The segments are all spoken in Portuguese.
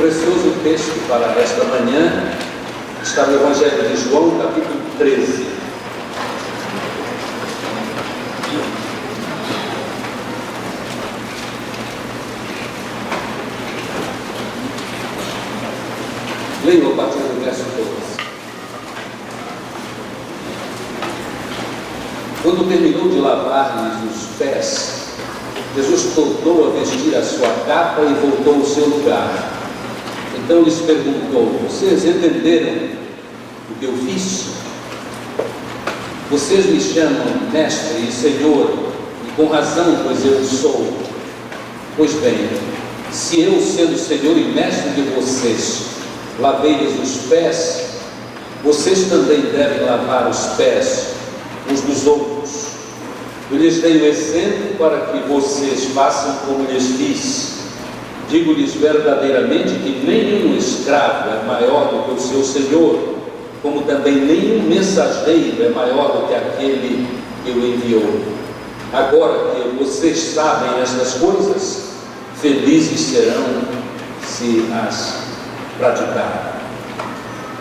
precioso texto para esta manhã está no Evangelho de João, capítulo 13. Leio a partir do verso 12. Quando terminou de lavar-lhes os pés, Jesus tornou a vestir a sua capa e voltou ao seu lugar. Então lhes perguntou: vocês entenderam o que eu fiz? Vocês me chamam mestre e senhor, e com razão, pois eu sou. Pois bem, se eu, sendo senhor e mestre de vocês, lavei-lhes os pés, vocês também devem lavar os pés uns dos outros. Eu lhes dei o exemplo para que vocês façam como lhes fiz. Digo-lhes verdadeiramente que nenhum escravo é maior do que o seu senhor, como também nenhum mensageiro é maior do que aquele que o enviou. Agora que vocês sabem estas coisas, felizes serão se as praticarem.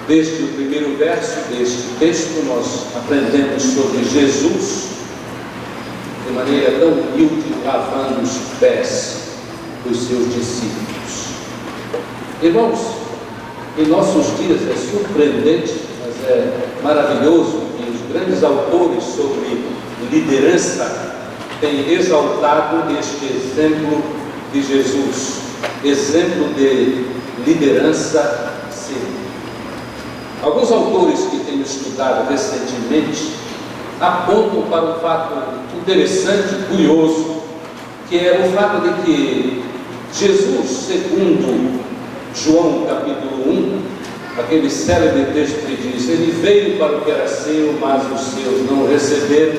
Desde o primeiro verso deste texto, nós aprendemos sobre Jesus de maneira tão humilde, lavando os pés dos seus discípulos. Irmãos, em nossos dias é surpreendente, mas é maravilhoso que os grandes autores sobre liderança têm exaltado este exemplo de Jesus, exemplo de liderança sim. Alguns autores que tenho estudado recentemente apontam para um fato interessante, curioso, que é o fato de que Jesus, segundo João capítulo 1, aquele célebre texto que diz: ele veio para o que era seu, mas os seus não o receberam,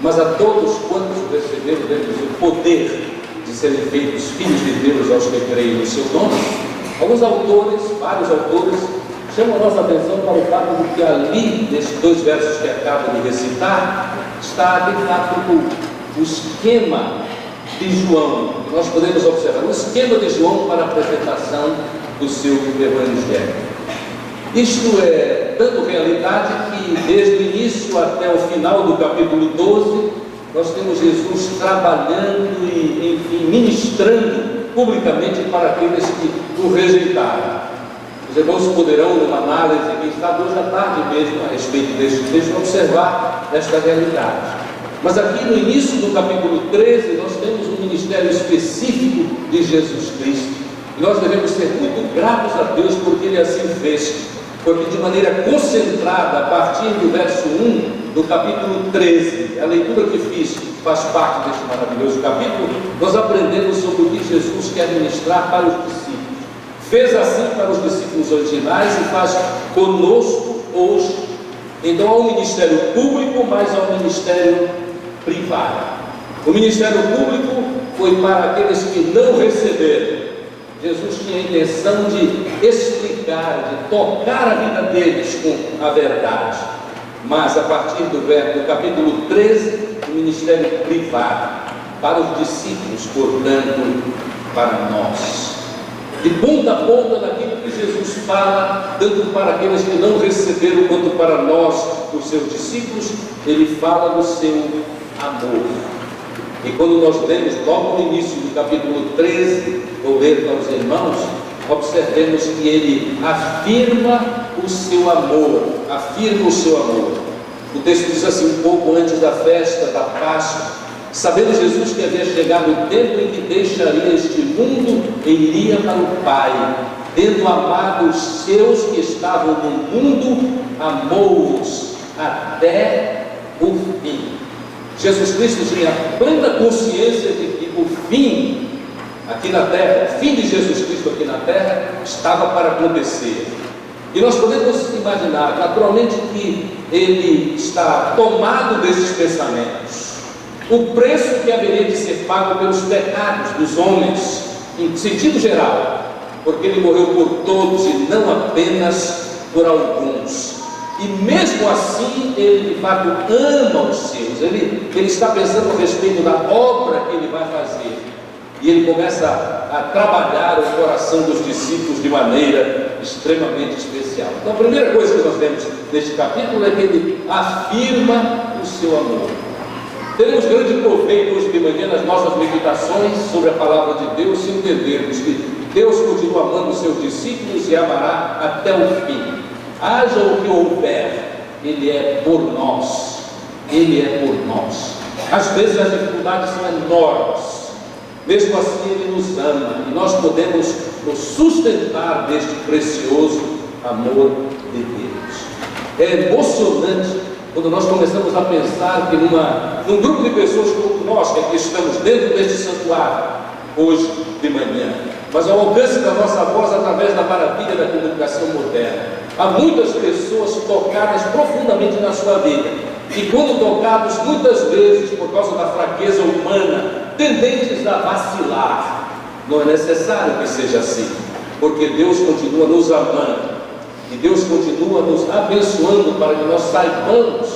mas a todos quantos o receberam, deu-lhes o poder de serem feitos filhos de Deus aos que creem no seu nome. Alguns autores, vários autores, chamam a nossa atenção para o fato de que ali, nesses dois versos que acabo de recitar, está de fato o esquema de João. Nós podemos observar o esquema de João para a apresentação do seu evangelho. Isto é tanto realidade que desde o início até o final do capítulo 12, nós temos Jesus trabalhando e, enfim, ministrando publicamente para aqueles que o rejeitaram. Os irmãos poderão, numa análise, quem sabe hoje à tarde mesmo, a respeito deste texto, observar esta realidade. Mas aqui no início do capítulo 13, nós temos um ministério específico de Jesus Cristo. E nós devemos ser muito gratos a Deus porque Ele assim fez. Porque de maneira concentrada, a partir do verso 1 do capítulo 13, a leitura que fiz faz parte deste maravilhoso capítulo, nós aprendemos sobre o que Jesus quer ministrar para os discípulos. Fez assim para os discípulos originais e faz conosco hoje. Então há um ministério público, mas há um ministério privado. O ministério público foi para aqueles que não receberam. Jesus tinha a intenção de explicar, de tocar a vida deles com a verdade. Mas a partir do capítulo 13, o ministério privado, para os discípulos, portanto, para nós. De ponta a ponta naquilo que Jesus fala, tanto para aqueles que não receberam, quanto para nós, os seus discípulos, ele fala do seu amor. E quando nós lemos logo no início do capítulo 13, vou ler para os irmãos, observemos que ele afirma o seu amor, O texto diz assim, um pouco antes da festa da Páscoa: sabendo Jesus que havia chegado o tempo em que deixaria este mundo e iria para o Pai, tendo amado os seus que estavam no mundo, amou-os até o fim. Jesus Cristo tinha plena consciência de que o fim aqui na terra, o fim de Jesus Cristo aqui na terra, estava para acontecer. E nós podemos imaginar, naturalmente, que ele está tomado desses pensamentos. O preço que haveria de ser pago pelos pecados dos homens, em sentido geral, porque ele morreu por todos e não apenas por alguns. E mesmo assim, ele de fato ama os seus. Ele está pensando a respeito da obra que ele vai fazer. E ele começa a trabalhar o coração dos discípulos de maneira extremamente especial. Então a primeira coisa que nós vemos neste capítulo é que ele afirma o seu amor. Teremos grande proveito hoje de manhã nas nossas meditações sobre a palavra de Deus, se entendermos que Deus continua amando os seus discípulos e amará até o fim. Haja o que houver, Ele é por nós. Ele é por nós. Às vezes as dificuldades são enormes, mesmo assim Ele nos ama e nós podemos nos sustentar deste precioso amor de Deus. É emocionante quando nós começamos a pensar que num grupo de pessoas como nós, que aqui estamos dentro deste santuário, hoje de manhã, mas ao alcance da nossa voz através da maravilha da comunicação moderna, há muitas pessoas tocadas profundamente na sua vida, e quando tocados, muitas vezes, por causa da fraqueza humana, tendentes a vacilar. Não é necessário que seja assim, porque Deus continua nos amando, e Deus continua nos abençoando para que nós saibamos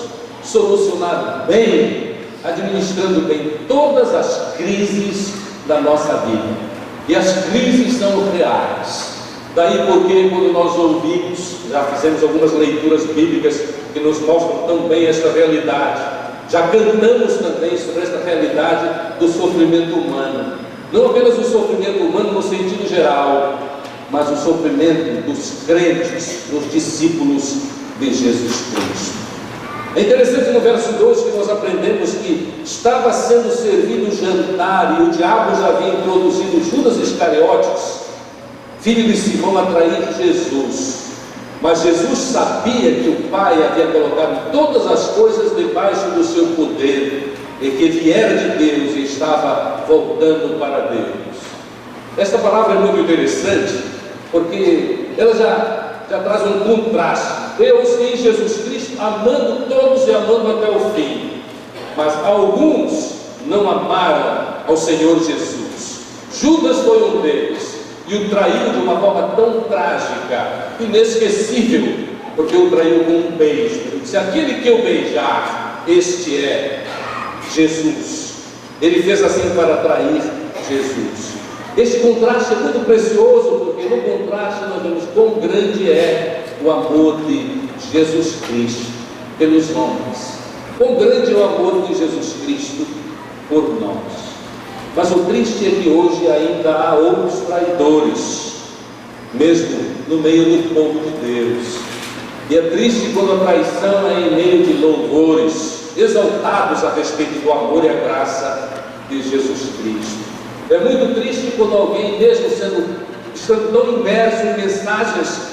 solucionar bem, administrando bem todas as crises da nossa vida. E as crises são reais. Daí porque quando nós ouvimos, já fizemos algumas leituras bíblicas que nos mostram tão bem esta realidade, já cantamos também sobre esta realidade do sofrimento humano, não apenas o sofrimento humano no sentido geral, mas o sofrimento dos crentes, dos discípulos de Jesus Cristo. É interessante no verso 12 que nós aprendemos que estava sendo servido o jantar e o diabo já havia introduzido Judas Iscariotes, filho de Simão, a trair Jesus. Mas Jesus sabia que o Pai havia colocado todas as coisas debaixo do seu poder e que viera de Deus e estava voltando para Deus. Esta palavra é muito interessante porque ela já traz um contraste. Deus em Jesus Cristo amando todos e amando até o fim, mas alguns não amaram ao Senhor Jesus. Judas foi um deles e o traiu de uma forma tão trágica, inesquecível, porque o traiu com um beijo. Ele disse: aquele que eu beijar, este é Jesus. Ele fez assim para trair Jesus. Este contraste é muito precioso, porque no contraste nós vemos quão grande é o amor de Jesus Cristo pelos homens, quão grande é o amor de Jesus Cristo por nós. Mas o triste é que hoje ainda há outros traidores, mesmo no meio do povo de Deus. E é triste quando a traição é em meio de louvores exaltados a respeito do amor e a graça de Jesus Cristo. É muito triste quando alguém, mesmo estando tão imerso em mensagens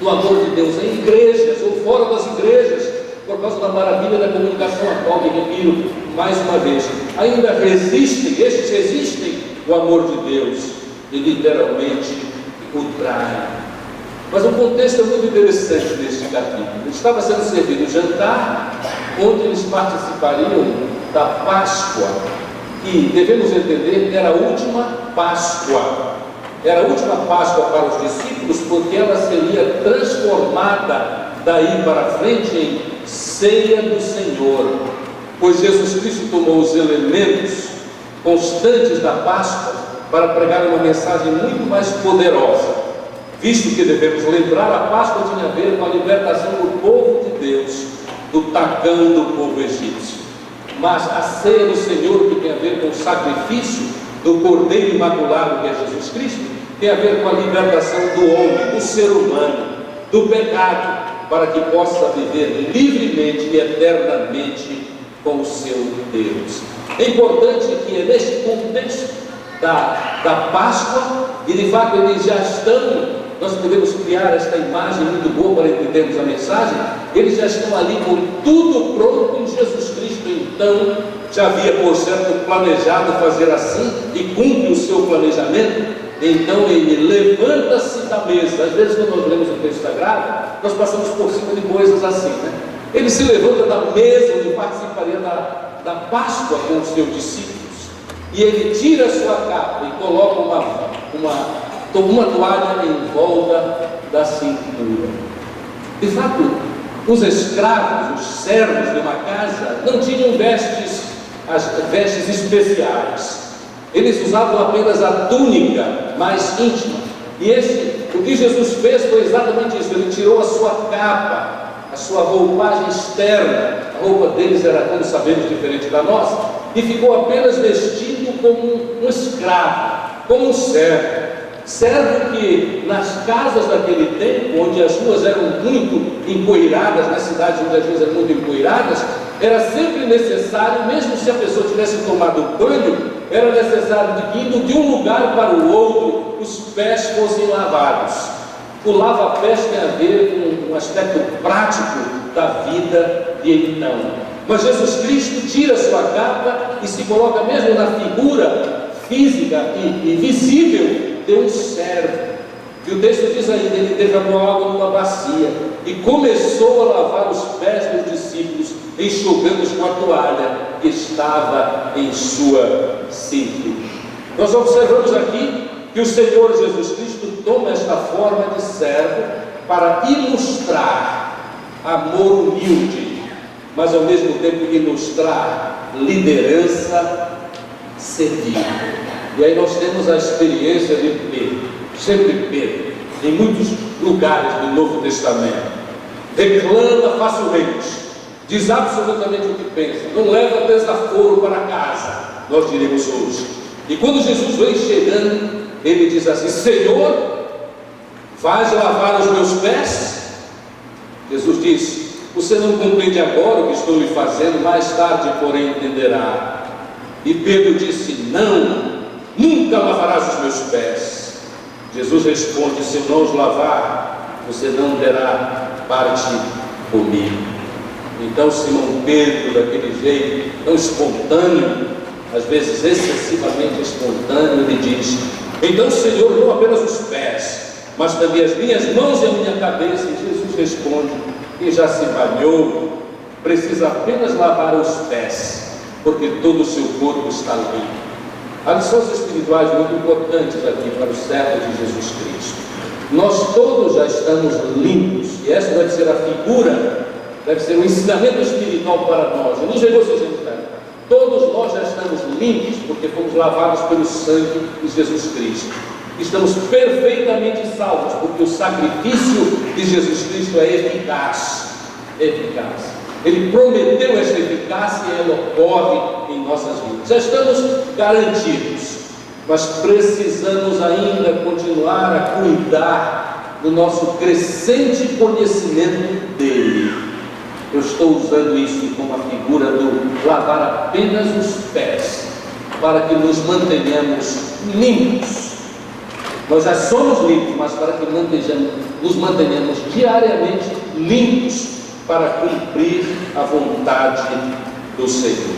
do amor de Deus em igrejas ou fora das igrejas, por causa da maravilha da comunicação atual, que repito mais uma vez, ainda estes resistem o amor de Deus e literalmente o traem. Mas o contexto é muito interessante neste capítulo. Estava sendo servido o jantar, onde eles participariam da Páscoa, que devemos entender que era a última Páscoa. Era a última Páscoa para os discípulos, porque ela seria transformada daí para frente em ceia do Senhor, pois Jesus Cristo tomou os elementos constantes da Páscoa para pregar uma mensagem muito mais poderosa, visto que devemos lembrar, a Páscoa tinha a ver com a libertação do povo de Deus do tacão do povo egípcio. Mas a ceia do Senhor, que tem a ver com o sacrifício do Cordeiro Imaculado, que é Jesus Cristo, tem a ver com a libertação do homem, do ser humano, do pecado, para que possa viver livremente e eternamente com o seu Deus. É importante que é neste contexto da Páscoa, e de fato eles já estão, nós podemos criar esta imagem muito boa para entendermos a mensagem, eles já estão ali com tudo pronto em Jesus Cristo. Então já havia, por certo, planejado fazer assim e cumpre o seu planejamento. Então ele levanta-se da mesa. Às vezes quando nós lemos o texto sagrado, nós passamos por cima de coisas assim, né? Ele se levanta da mesa onde participaria da Páscoa com os seus discípulos, e ele tira a sua capa e coloca uma toalha em volta da cintura. De fato, os escravos, os servos de uma casa, não tinham vestes especiais. Eles usavam apenas a túnica mais íntima. E o que Jesus fez foi exatamente isso. Ele tirou a sua capa, a sua roupagem externa. A roupa deles era, como sabemos, diferente da nossa, e ficou apenas vestido como um escravo, como um servo. Servo que nas casas daquele tempo, onde as ruas eram muito empoeiradas, nas cidades onde as ruas eram muito empoeiradas, era sempre necessário, mesmo se a pessoa tivesse tomado banho, era necessário que, indo de um lugar para o outro, os pés fossem lavados. O lava-pés tem a ver com um aspecto prático da vida de então. Mas Jesus Cristo tira sua capa e se coloca mesmo na figura física e visível de um servo. E o texto diz ainda, ele derramou água numa bacia e começou a lavar os pés dos discípulos, enxugando-os com a toalha que estava em sua cintura. Nós observamos aqui que o Senhor Jesus Cristo toma esta forma de servo para ilustrar amor humilde, mas ao mesmo tempo ilustrar liderança servil. E aí nós temos a experiência de Pedro, sempre Pedro, em muitos lugares do Novo Testamento, reclama facilmente, diz absolutamente o que pensa, não leva desaforo para casa, nós diremos hoje. E quando Jesus vem chegando, ele diz assim: Senhor, vais lavar os meus pés? Jesus diz: você não compreende agora o que estou lhe fazendo, mais tarde, porém, entenderá. E Pedro disse: não, nunca lavarás os meus pés. Jesus responde: se eu não os lavar, você não terá parte comigo. Então Simão Pedro, daquele jeito tão espontâneo, às vezes excessivamente espontâneo, ele diz: então, Senhor, não apenas os pés, mas também as minhas mãos e a minha cabeça. E Jesus responde: quem já se banhou precisa apenas lavar os pés, porque todo o seu corpo está limpo. Há lições espirituais muito importantes aqui para o servo de Jesus Cristo. Nós todos já estamos limpos, e essa deve ser a figura, deve ser um ensinamento espiritual para nós. Eu não sei vocês entenderem. Todos nós já estamos limpos, porque fomos lavados pelo sangue de Jesus Cristo. Estamos perfeitamente salvos, porque o sacrifício de Jesus Cristo é eficaz. Ele prometeu esta eficácia e ela ocorre em nossas vidas. Já estamos garantidos, mas precisamos ainda continuar a cuidar do nosso crescente conhecimento dele. Eu estou usando isso como a figura do lavar apenas os pés, para que nos mantenhamos limpos. Nós já somos limpos, mas para que nos mantenhamos diariamente limpos, para cumprir a vontade do Senhor.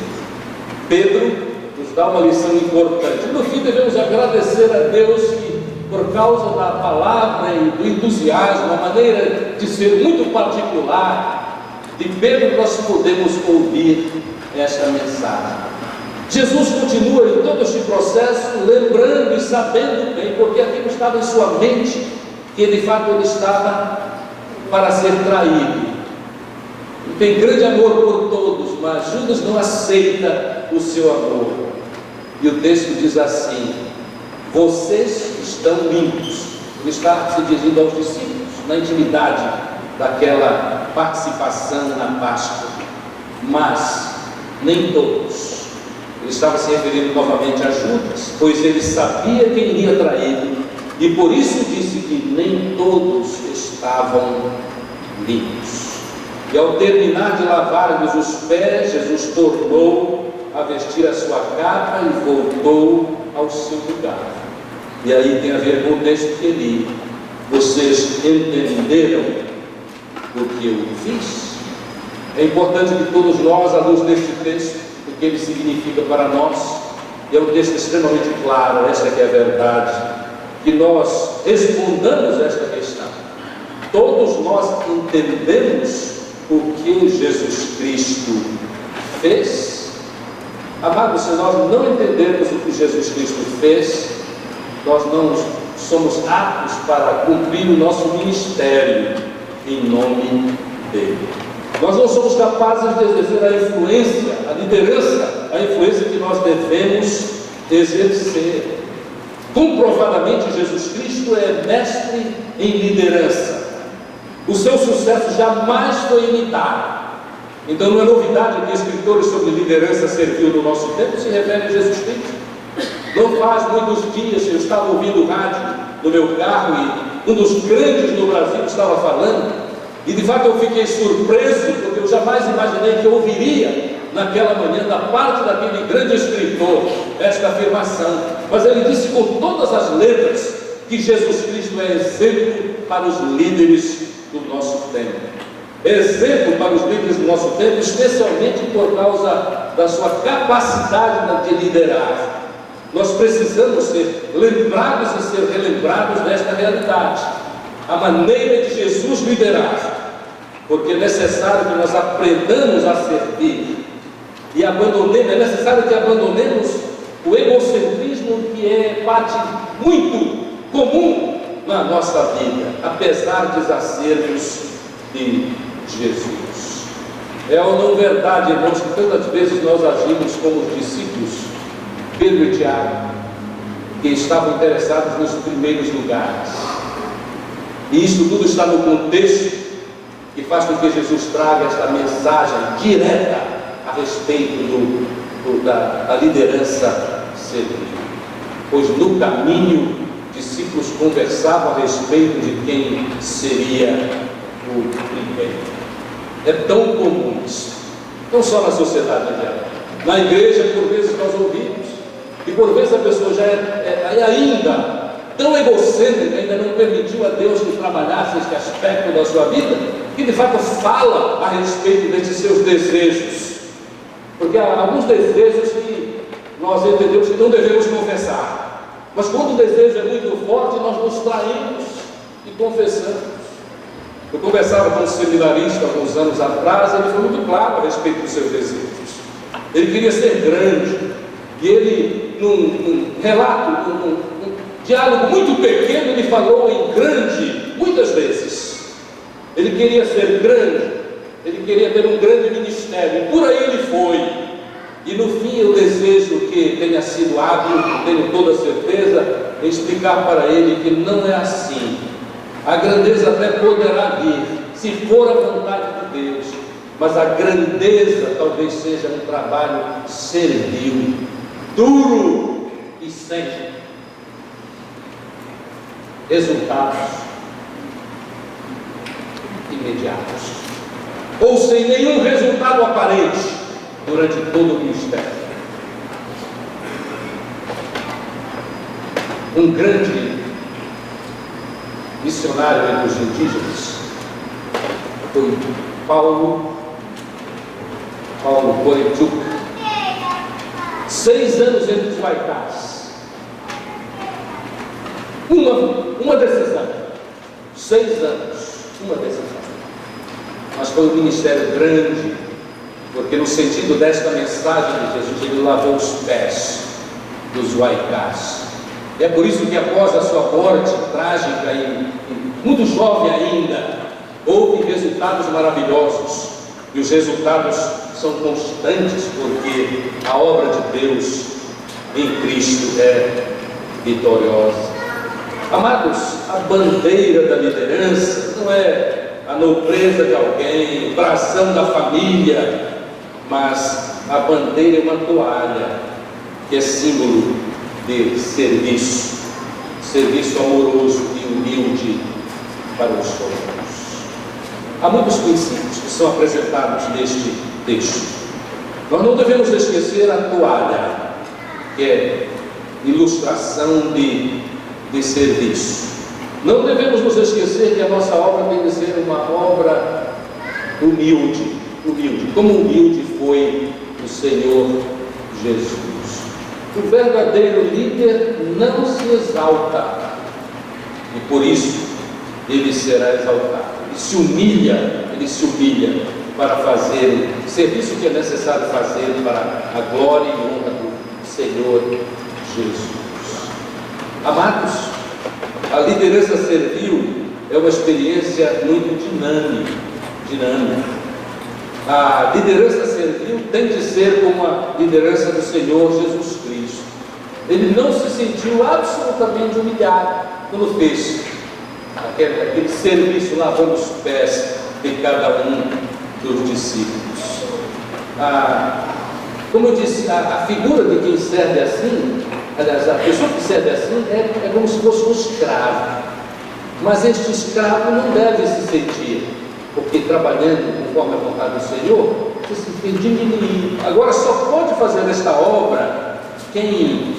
Pedro nos dá uma lição importante. No fim, devemos agradecer a Deus que, por causa da palavra e do entusiasmo, a maneira de ser muito particular de Pedro, nós podemos ouvir esta mensagem. Jesus continua em todo este processo, lembrando e sabendo bem, porque aquilo estava em sua mente, que de fato ele estava para ser traído. Ele tem grande amor por todos, mas Judas não aceita o seu amor. E o texto diz assim: vocês estão limpos. Ele está se dirigindo aos discípulos, na intimidade daquela participação na Páscoa, mas nem todos. Ele estava se referindo novamente a Judas, pois ele sabia quem iria traí-lo, e por isso disse que nem todos estavam limpos. E ao terminar de lavar-lhes os pés, Jesus tornou a vestir a sua capa e voltou ao seu lugar. E aí tem a ver com o texto que li: vocês entenderam o que eu fiz? É importante que todos nós, à luz deste texto, o que ele significa para nós, e é um texto extremamente claro, esta que é a verdade, que nós respondamos esta questão. Todos nós entendemos o que Jesus Cristo fez? Amados, se nós não entendermos o que Jesus Cristo fez, nós não somos aptos para cumprir o nosso ministério em nome dele. Nós não somos capazes de exercer a influência, a liderança, a influência que nós devemos exercer. Comprovadamente, Jesus Cristo é mestre em liderança. O seu sucesso jamais foi imitado. Então não é novidade que escritores sobre liderança servil no nosso tempo se referem a Jesus Cristo. Não faz muitos dias eu estava ouvindo o rádio no meu carro e um dos grandes no Brasil estava falando, e de fato eu fiquei surpreso, porque eu jamais imaginei que eu ouviria naquela manhã da parte daquele grande escritor esta afirmação. Mas ele disse com todas as letras que Jesus Cristo é exemplo para os líderes do nosso tempo. Exemplo para os líderes do nosso tempo, especialmente por causa da sua capacidade de liderar. Nós precisamos ser lembrados e ser relembrados desta realidade, a maneira de Jesus liderar, porque é necessário que nós aprendamos a servir e abandonemos, é necessário que abandonemos o egocentrismo que é parte muito comum na nossa vida, apesar de exacerbos de Jesus. É ou não verdade, irmãos, que tantas vezes nós agimos como os discípulos Pedro e Tiago, que estavam interessados nos primeiros lugares, e isso tudo está no contexto que faz com que Jesus traga esta mensagem direta a respeito da liderança servil. Pois no caminho, discípulos conversavam a respeito de quem seria o primeiro. É tão comum isso, não só na sociedade dela, na igreja por vezes nós ouvimos, e por vezes a pessoa já é ainda tão egocêntrica, ainda não permitiu a Deus que trabalhasse este aspecto da sua vida, que de fato fala a respeito desses seus desejos, porque há alguns desejos que nós entendemos que não devemos confessar, mas quando o desejo é muito forte, nós nos traímos e confessamos. Eu conversava com um seminarista alguns anos atrás, ele foi muito claro a respeito dos seus desejos. Ele queria ser grande, e ele, num relato, num diálogo muito pequeno, ele falou em grande, muitas vezes. Ele queria ser grande, ele queria ter um grande ministério, e por aí ele foi. E no fim eu desejo que tenha sido hábil, tenho toda a certeza, em explicar para ele que não é assim. A grandeza até poderá vir, se for a vontade de Deus, mas a grandeza talvez seja um trabalho servil, duro e sem resultados imediatos, ou sem nenhum resultado aparente durante todo o ministério. Um grande missionário entre os indígenas foi Paulo Coelho, 6 anos entre os Waikás, uma decisão, 6 anos, uma decisão, mas foi um ministério grande, porque no sentido desta mensagem de Jesus, ele lavou os pés dos Waikás. É por isso que após a sua morte trágica e muito jovem ainda, houve resultados maravilhosos, e os resultados são constantes, porque a obra de Deus em Cristo é vitoriosa. Amados, a bandeira da liderança não é a nobreza de alguém, o brasão da família, mas a bandeira é uma toalha, que é símbolo de serviço amoroso e humilde para os outros. Há muitos princípios que são apresentados neste texto. Nós não devemos esquecer a toalha, que é ilustração de serviço. Não devemos nos esquecer que a nossa obra tem que ser uma obra humilde, como humilde foi o Senhor Jesus. O verdadeiro líder não se exalta, e por isso ele será exaltado. Ele se humilha para fazer o serviço que é necessário fazer para a glória e honra do Senhor Jesus. Amados, a liderança servil é uma experiência muito dinâmica. A liderança servil tem de ser como a liderança do Senhor Jesus Cristo. Ele não se sentiu absolutamente humilhado quando fez aquele serviço lavando os pés de cada um dos discípulos. Como eu disse, a figura de quem serve assim, aliás, a pessoa que serve assim é como se fosse um escravo. Mas este escravo não deve se sentir, porque trabalhando conforme a vontade do Senhor, se sentir diminuído. Agora só pode fazer esta obra quem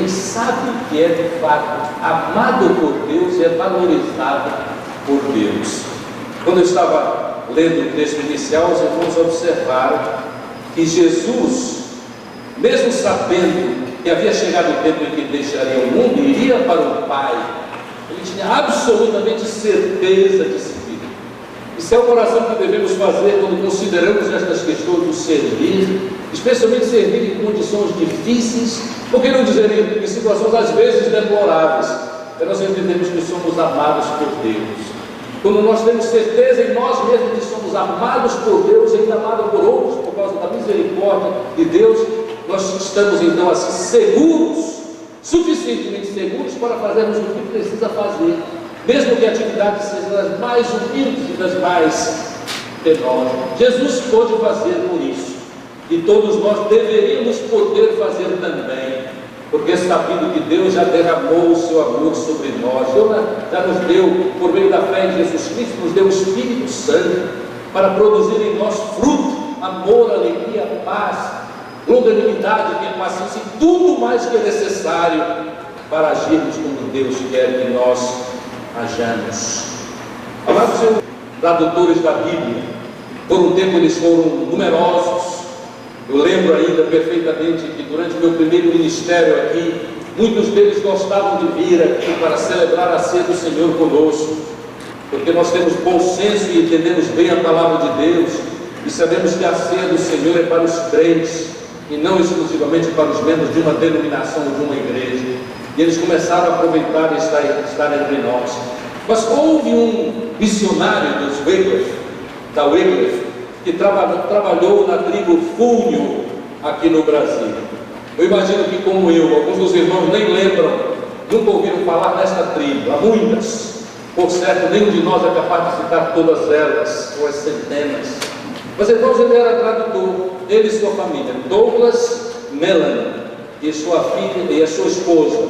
sabe que é de fato amado por Deus e é valorizado por Deus. Quando eu estava lendo o texto inicial, os irmãos observaram que Jesus, mesmo sabendo que havia chegado o tempo em que deixaria o mundo e iria para o Pai, ele tinha absolutamente certeza de si. Isso é uma oração que devemos fazer quando consideramos estas questões do servir, especialmente servir em condições difíceis, por que não dizer em situações às vezes deploráveis, nós entendemos que somos amados por Deus. Quando nós temos certeza em nós mesmos que somos amados por Deus e ainda amados por outros, por causa da misericórdia de Deus, nós estamos então assim seguros, suficientemente seguros para fazermos o que precisa fazer, mesmo que a atividade seja das mais humildes e das mais penosa. Jesus pôde fazer por isso, e todos nós deveríamos poder fazer também, porque sabendo que Deus já derramou o seu amor sobre nós, Deus já nos deu, por meio da fé em Jesus Cristo, nos deu o Espírito Santo para produzir em nós fruto, amor, alegria, paz, longanimidade, paciência e tudo mais que é necessário para agirmos como Deus quer que nós hajamos. Amados tradutores da Bíblia, por um tempo eles foram numerosos. Eu lembro ainda perfeitamente que durante o meu primeiro ministério aqui, muitos deles gostavam de vir aqui para celebrar a ceia do Senhor conosco, porque nós temos bom senso e entendemos bem a palavra de Deus, e sabemos que a ceia do Senhor é para os crentes, e não exclusivamente para os membros de uma denominação ou de uma igreja. E eles começaram a aproveitar e estar entre nós. Mas houve um missionário dos Wycliffe, da Wycliffe, que trabalhou na tribo Fúnio aqui no Brasil. Eu imagino que, como eu, alguns dos irmãos nem lembram, nunca ouviram falar nesta tribo. Há muitas, por certo, nenhum de nós é capaz de citar todas elas, ou as centenas. Mas irmãos, ele era tradutor, ele e sua família. Douglas Mellon e sua filha e a sua esposa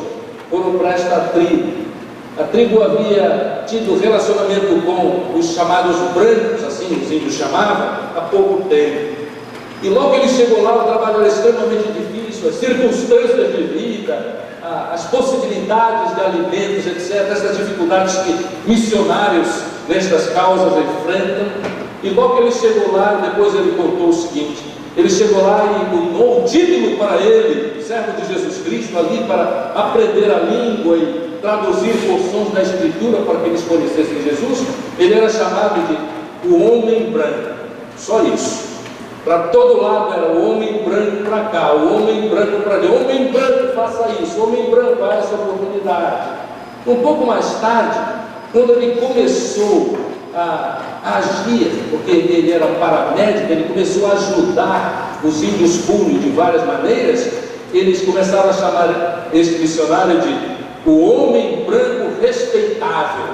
foram para esta tribo. A tribo havia tido relacionamento com os chamados brancos, assim os índios chamavam, há pouco tempo. E logo que ele chegou lá, o trabalho era extremamente difícil, as circunstâncias de vida, as possibilidades de alimentos, etc., essas dificuldades que missionários nestas causas enfrentam. E logo que ele chegou lá, depois ele contou o seguinte: ele chegou lá e deu um título para ele, servo de Jesus Cristo, ali para aprender a língua e traduzir porções da Escritura para que eles conhecessem Jesus. Ele era chamado de o homem branco, só isso. Para todo lado era o homem branco para cá, o homem branco para ali, o homem branco faça isso, o homem branco há essa oportunidade. Um pouco mais tarde, quando ele começou a agir, porque ele era paramédico, ele começou a ajudar os índios fúnios de várias maneiras. Eles começaram a chamar este missionário de o homem branco respeitável.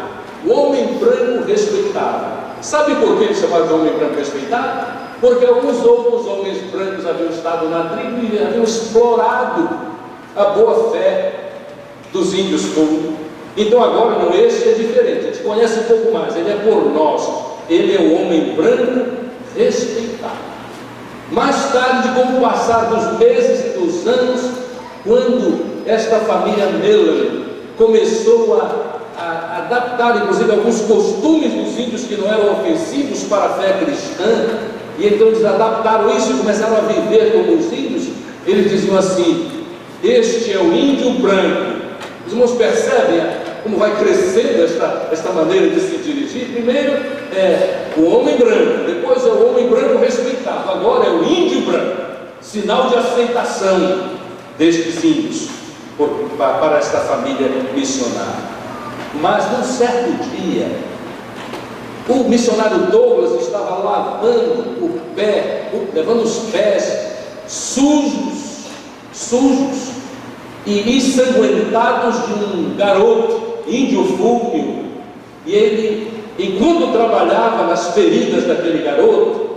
O homem branco respeitável. Sabe por que ele chamava de homem branco respeitável? Porque alguns outros homens brancos haviam estado na tribo e haviam explorado a boa fé dos índios fúnios. Então agora não, este é diferente, a gente conhece um pouco mais, ele é por nós, ele é o homem branco respeitado. Mais tarde, com o passar dos meses e dos anos, quando esta família Mellon começou a adaptar, inclusive, alguns costumes dos índios que não eram ofensivos para a fé cristã, e então eles adaptaram isso e começaram a viver como os índios, eles diziam assim: este é o índio branco. Os irmãos percebem como vai crescendo esta maneira de se dirigir? Primeiro é o homem branco, depois é o homem branco respeitado, agora é o índio branco, sinal de aceitação destes índios para esta família missionária. Mas num certo dia, o missionário Douglas estava lavando o pé, levando os pés sujos e ensanguentados de um garoto índio fúlmio. E ele, enquanto trabalhava nas feridas daquele garoto,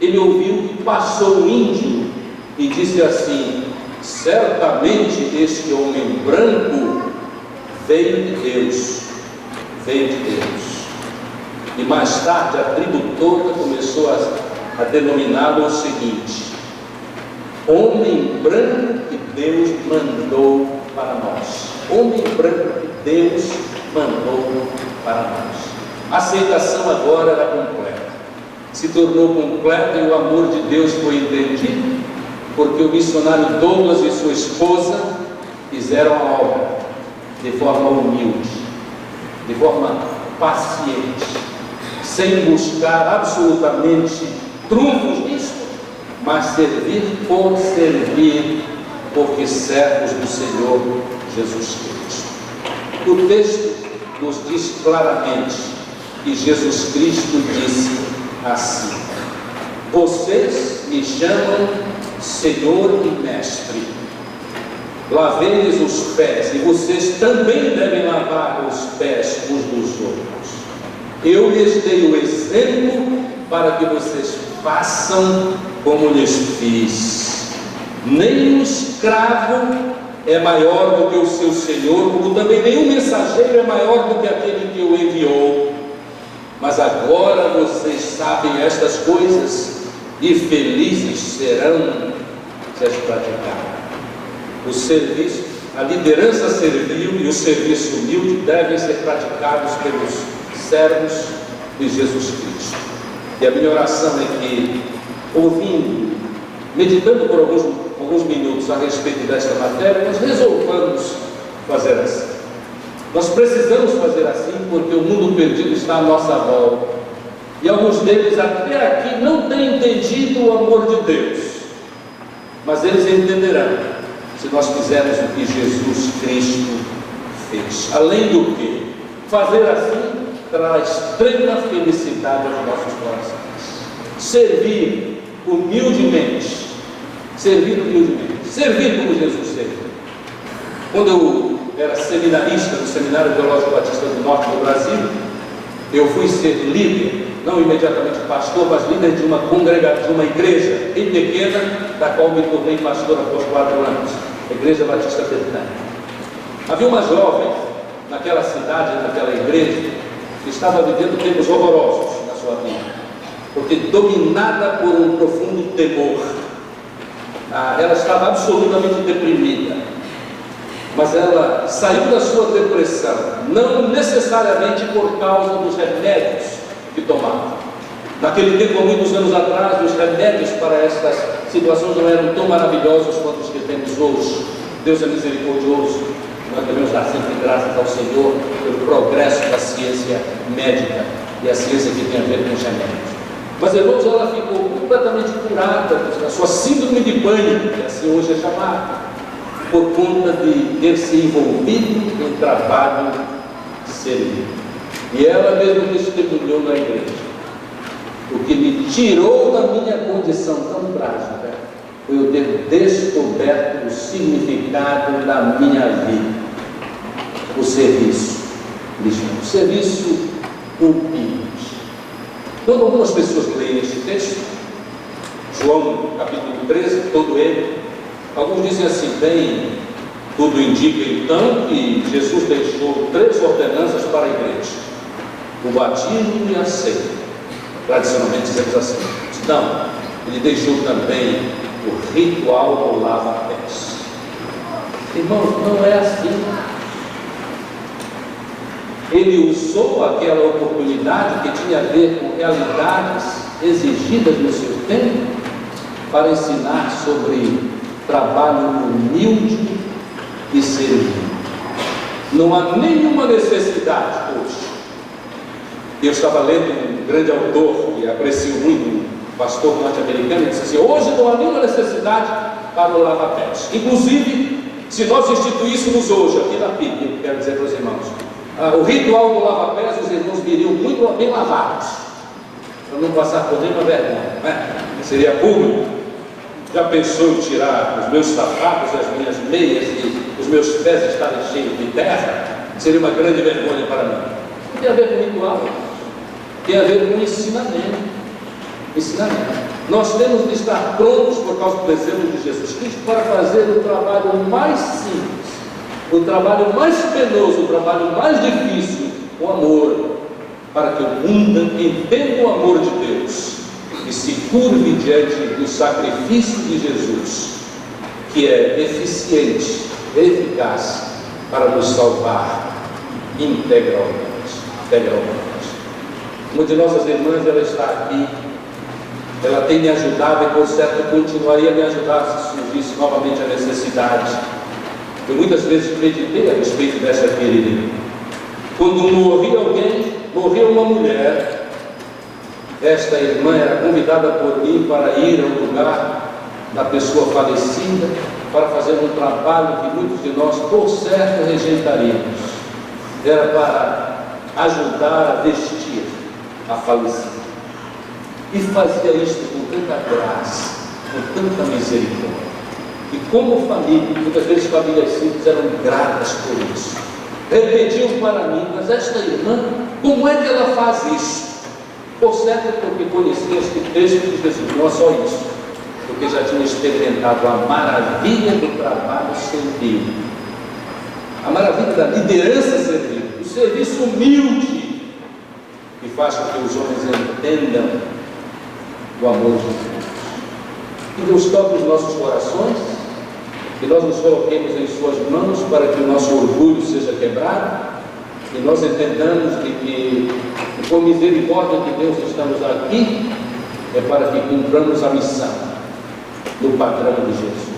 ele ouviu que passou um índio e disse assim: certamente este homem branco veio de Deus, veio de Deus. E mais tarde a tribo toda começou a denominá-lo o seguinte: homem branco que Deus mandou para nós. Homem branco que Deus mandou para nós. A aceitação agora era completa. Se tornou completa e o amor de Deus foi entendido, porque o missionário Douglas e sua esposa fizeram a obra de forma humilde, de forma paciente, sem buscar absolutamente trunfos nisso, mas servir por servir, porque servos do Senhor Jesus Cristo. O texto nos diz claramente que Jesus Cristo disse assim: vocês me chamam Senhor e Mestre, lavei-lhes os pés, e vocês também devem lavar os pés uns dos outros. Eu lhes dei o exemplo para que vocês façam como lhes fiz. Nem o escravo é maior do que o seu senhor, como também nenhum mensageiro é maior do que aquele que o enviou. Mas agora vocês sabem estas coisas, e felizes serão se as praticarem. O serviço, a liderança servil e o serviço humilde devem ser praticados pelos servos de Jesus Cristo. E a minha oração é que, ouvindo, meditando por alguns minutos a respeito desta matéria, nós resolvamos fazer assim. Nós precisamos fazer assim porque o mundo perdido está à nossa volta. E alguns deles até aqui não têm entendido o amor de Deus. Mas eles entenderão se nós fizermos o que Jesus Cristo fez. Além do que, fazer assim traz plena felicidade aos nossos corações. Servir humildemente. Servir humildemente. Servir como Jesus serviu. Quando eu era seminarista no Seminário Teológico Batista do Norte do Brasil, eu fui ser líder, não imediatamente pastor, mas líder de uma congregação, de uma igreja bem pequena, da qual me tornei pastor após 4 anos, a Igreja Batista Betânia. Havia uma jovem naquela cidade, naquela igreja, que estava vivendo tempos horrorosos na sua vida, porque dominada por um profundo temor, ela estava absolutamente deprimida. Mas ela saiu da sua depressão, não necessariamente por causa dos remédios que tomava. Naquele tempo, há muitos anos atrás, os remédios para estas situações não eram tão maravilhosos quanto os que temos hoje. Deus é misericordioso, nós devemos dar sempre graças ao Senhor pelo progresso da ciência médica e a ciência que tem a ver com os remédios. Mas, irmãos, ela ficou completamente curada da sua síndrome de pânico, que assim hoje é chamada, por conta de ter se envolvido em trabalho servil. E ela mesma testemunhou na igreja: o que me tirou da minha condição tão trágica foi eu ter descoberto o significado da minha vida, o serviço cristão, o serviço humilde. Quando algumas pessoas leem este texto, João capítulo 13, todo ele, alguns dizem assim: bem, tudo indica então que Jesus deixou 3 ordenanças para a igreja: o batismo e a ceia. Tradicionalmente dizemos assim. Não, ele deixou também o ritual do lava-pés. Irmãos, não é assim. Ele usou aquela oportunidade que tinha a ver com realidades exigidas no seu tempo para ensinar sobre trabalho humilde e servil. Não há nenhuma necessidade hoje. Eu estava lendo um grande autor que aprecio muito, um pastor norte-americano, e disse assim: hoje não há nenhuma necessidade para o lava-pés. Inclusive, se nós instituíssemos hoje, aqui na PIB, quero dizer para os irmãos, o ritual do lava-pés, os irmãos viriam muito bem lavados, para não passar por nenhuma vergonha, né? Seria público. Já pensou em tirar os meus sapatos, as minhas meias meus pés estarem cheios de terra, seria uma grande vergonha para mim. Não tem a ver com ritual, tem a ver com ensinamento. Nós temos de estar prontos por causa do exemplo de Jesus Cristo para fazer o trabalho mais simples, o trabalho mais penoso, o trabalho mais difícil, o amor, para que o mundo entenda o amor de Deus e se curve diante do sacrifício de Jesus, que é eficiente, eficaz para nos salvar integralmente. Uma de nossas irmãs, ela está aqui, ela tem me ajudado e por certo continuaria a me ajudar se surgisse novamente a necessidade. Eu muitas vezes meditei a respeito dessa querida. Quando morria alguém, morria uma mulher, esta irmã era convidada por mim para ir ao lugar da pessoa falecida, para fazer um trabalho que muitos de nós por certo rejeitaríamos. Era para ajudar a vestir a falecida. E fazia isto com tanta graça, com tanta misericórdia. E como família, muitas vezes famílias simples eram gratas por isso. Repetiam para mim, mas esta irmã, como é que ela faz isso? Por certo, porque conhecia este texto de Jesus, não é só isso, porque já tinha experimentado a maravilha do trabalho servil, a maravilha da liderança servil, o serviço humilde, que faz com que os homens entendam o amor de Deus. Que Deus toque os nossos corações, que nós nos coloquemos em suas mãos para que o nosso orgulho seja quebrado e nós entendamos de que por misericórdia de Deus estamos aqui é para que cumpramos a missão do padrão de Jesus.